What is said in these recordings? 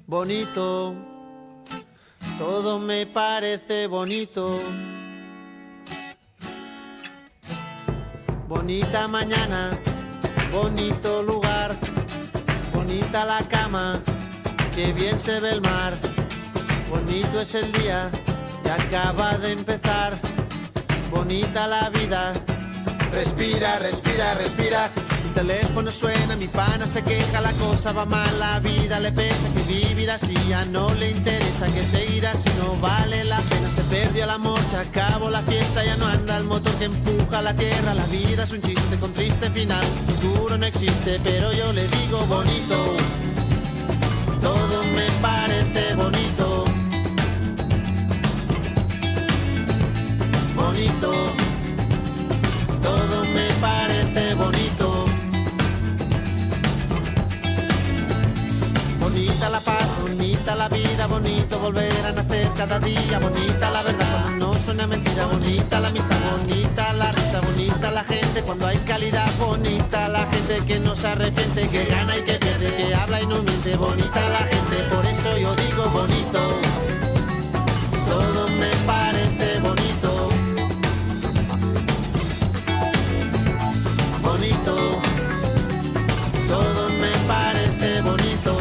bonito, todo me parece bonito. Bonita mañana, bonito lugar, bonita la cama, que bien se ve el mar. Bonito es el día que acaba de empezar, bonita la vida. Respira, respira, respira. Mi teléfono suena, mi pana se queja, la cosa va mal, la vida le pesa, que vivir así ya no le interesa, que seguir así no vale la pena. Se perdió el amor, se acabó la fiesta, ya no anda el motor que empuja la tierra. La vida es un chiste con triste final, futuro no existe, pero yo le digo bonito, todo me parece bonito. Bonito, todo me parece bonito. Bonita la paz, bonita la vida, bonito volver a nacer cada día. Bonita la verdad cuando no suena mentira, bonita la amistad, bonita la risa, bonita la gente cuando hay calidad. Bonita la gente que no se arrepiente, que gana y que pierde, que habla y no miente. Bonita la gente, por eso yo digo bonito, todo me parece bonito. Bonito, todo me parece bonito.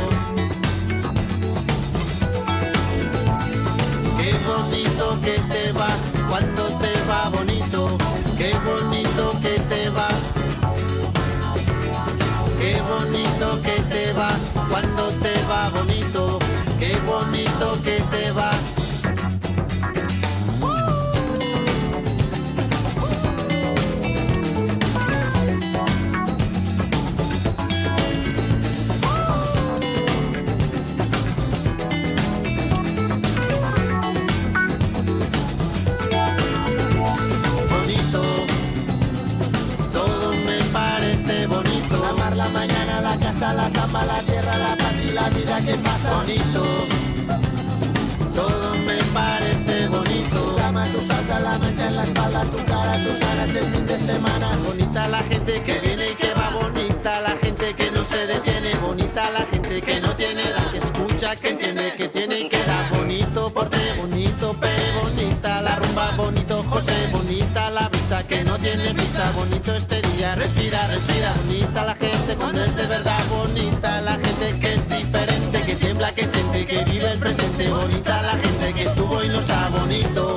Qué bonito que te va cuando te va bonito. Qué bonito que te va. Qué bonito que te va cuando te va bonito. Qué bonito que te va. La mañana, la casa, la samba, la tierra, la paz y la vida que pasa. Bonito, todo me parece bonito. Tu cama, tu salsa, la mancha en la espalda, tu cara, tus ganas el fin de semana. Bonita la gente que viene y que va, bonita la gente que no se detiene, bonita la gente que no tiene edad, que escucha, que entiende, que tiene y que da. Bonito porte, bonito Pere, bonita la rumba, bonito José, bonita la brisa que no tiene prisa. Bonito este día, respira, respira. Bonita la gente cuando es de verdad, bonita la gente que es diferente, que tiembla, que siente, que vive el presente. Bonita la gente que estuvo y no está bonito.